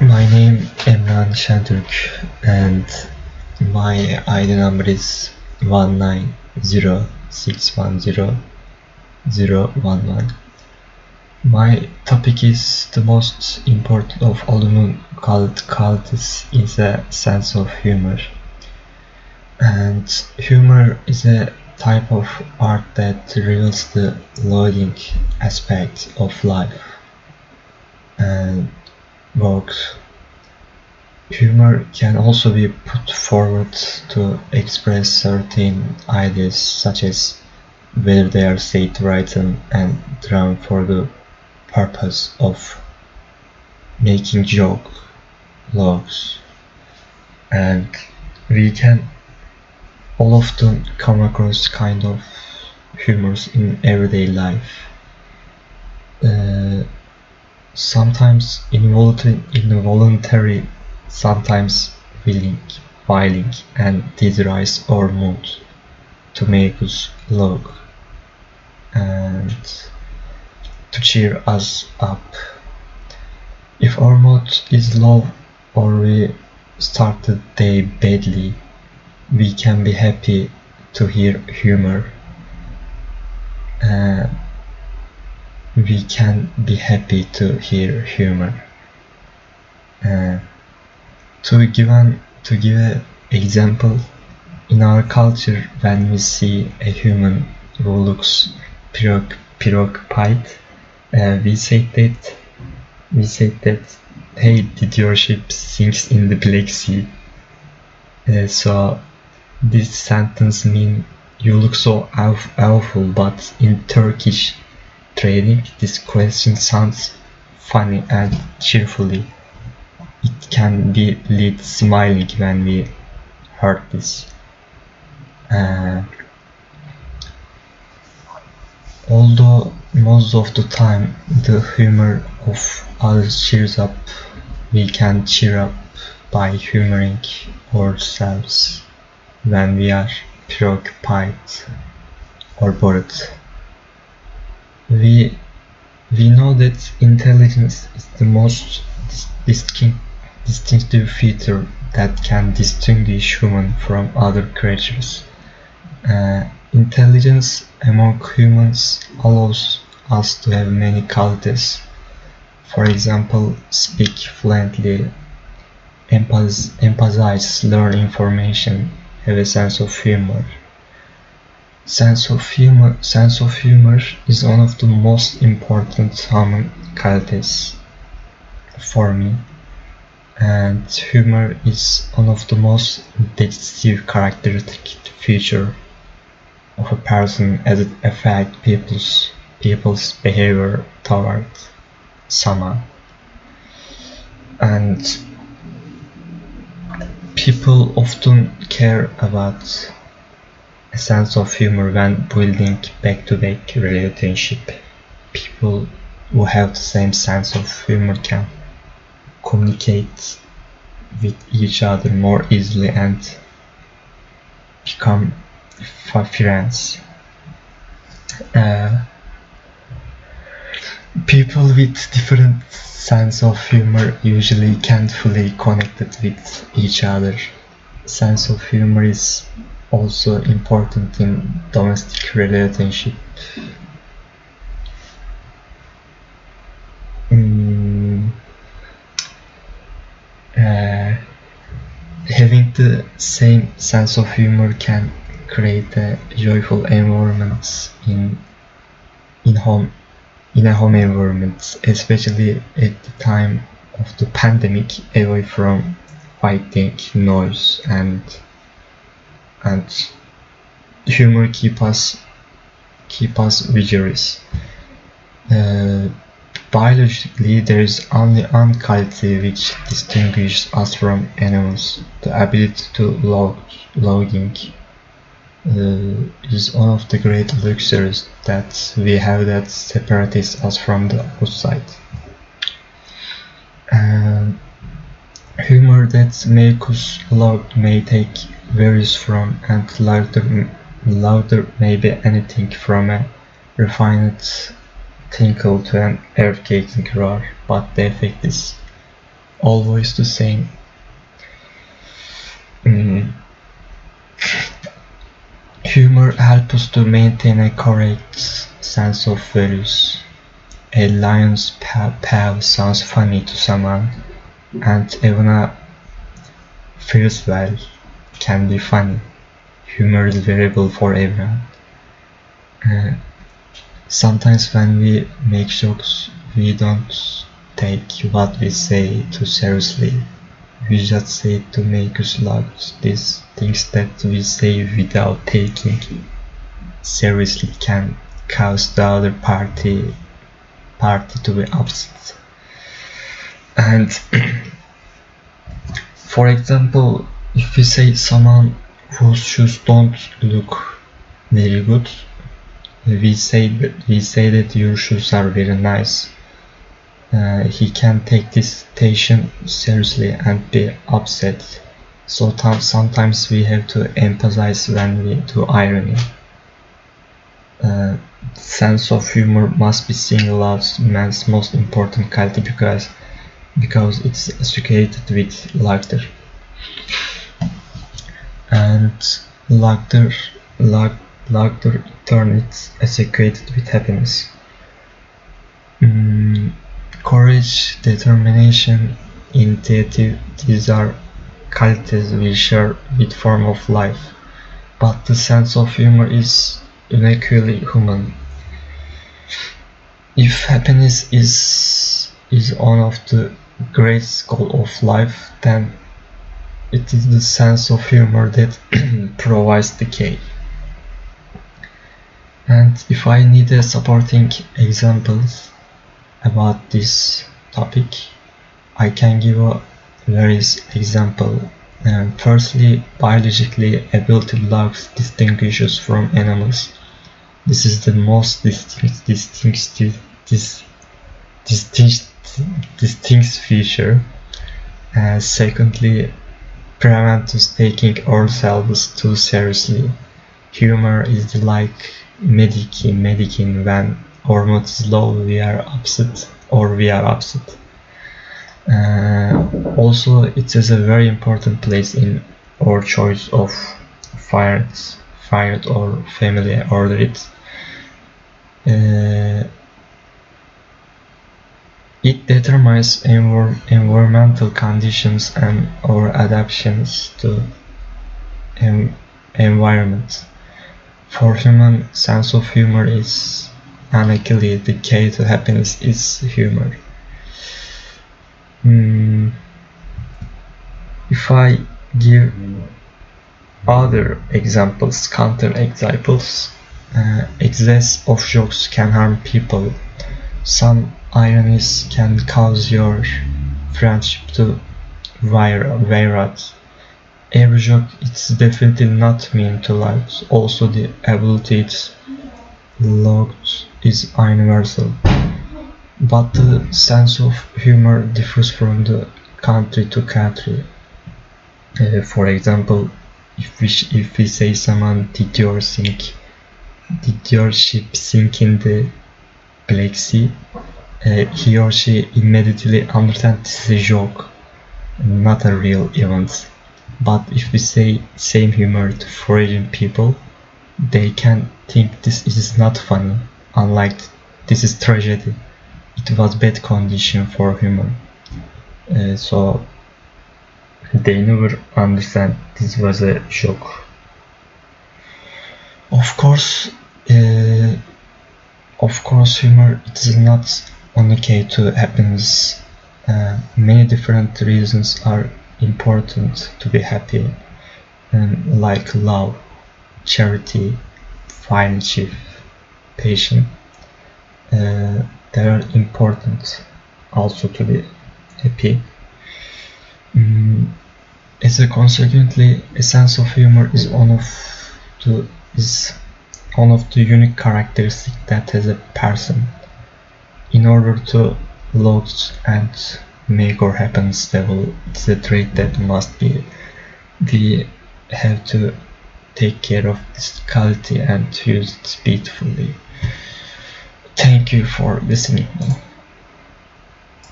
My name Emre şentürk and my ID number is 1906100011. My topic is the most important of all human qualities is a sense of humor. And humor is a type of art that reveals the loading aspect of life and works. Humor can also be put forward to express certain ideas, such as whether they are said, written, and drawn for the purpose of making jokes, and we can all often come across kind of humors in everyday life. Sometimes involuntary, sometimes willing, and this rise our mood to make us laugh and to cheer us up. If our mood is low or we start the day badly, we can be happy to hear humor. We can be happy to hear humor. To give an example, in our culture, when we see a human who looks preoccupied, we say that, hey, did your ship sinks in the Black Sea? So this sentence means you look so awful, but in Turkish trading, this question sounds funny and cheerfully. It can be lead smiling when we heard this. Although most of the time the humor of others cheers up, we can cheer up by humoring ourselves when we are preoccupied or bored. We know that intelligence is the most distinctive feature that can distinguish humans from other creatures. Intelligence among humans allows us to have many qualities. For example, speak fluently, empathize, learn information, have a sense of humor. Sense of humor is one of the most important human qualities for me, and humor is one of the most distinctive characteristic feature of a person as it affects people's behavior toward someone. And people often care about a sense of humor when building back-to-back relationship. People who have the same sense of humor can communicate with each other more easily and become friends. People with different sense of humor usually can't fully connect with each other. Sense of humor is also important in domestic relationship. Having the same sense of humor can create a joyful environment in a home environment, especially at the time of the pandemic, away from fighting, noise, and humor keep us vigorous. Biologically, there is only one quality which distinguishes us from animals: the ability to logging. Is one of the great luxuries that we have that separates us from the outside. Humor that makes us laugh may take various forms, and laughter may be anything from a refined tinkle to an irritating roar, but the effect is always the same. Humor helps us to maintain a correct sense of values. A lion's paw sounds funny to someone, and even a fierce whale can be funny. Humor is variable for everyone. Sometimes when we make jokes, we don't take what we say too seriously. We just say it to make us laugh. These things that we say without taking seriously can cause the other party to be upset. And for example, if we say someone whose shoes don't look very good, we say that your shoes are very nice. He can take this station seriously and be upset. So sometimes we have to emphasize when we do irony. Sense of humor must be singled out man's most important quality because it's associated with laughter. And laughter in turn is associated with happiness. Courage, determination, initiative, these are qualities we share with form of life, but the sense of humor is uniquely human. If happiness is one of the great goals of life, then it is the sense of humor that provides the key. And if I need a supporting examples about this topic, I can give a various example. Firstly, biologically, ability to love distinguishes from animals. This is the most distinct feature. Secondly, prevent us taking ourselves too seriously. Humor is like medicine when our mood is low, we are upset. Also, it has a very important place in our choice of fired or family order. It determines environmental conditions and our adaptations to environment. For human, sense of humor is uniquely the key to happiness is humor. If I give other examples, counter examples, excess of jokes can harm people. Some ironies can cause your friendship to wear out. Every joke is definitely not meant to laugh. Also, the ability to laugh is universal. But the sense of humor differs from the country to country. For example, if we say someone, did your ship sink in the Black Sea? He or she immediately understands this is a joke, not a real event. But if we say same humor to foreign people, they can think this is not funny, unlike this is tragedy. It was bad condition for humor. So they never understand this was a joke. Of course, humor it is not only key to happiness. Many different reasons are important to be happy, like love, charity, friendship, patience. They are important also to be happy. As a consequently, a sense of humor is one of the unique characteristics that has a person. In order to lodge and make our happiness level, it's a trait that must be. We have to take care of this quality and use it beautifully. Thank you for listening.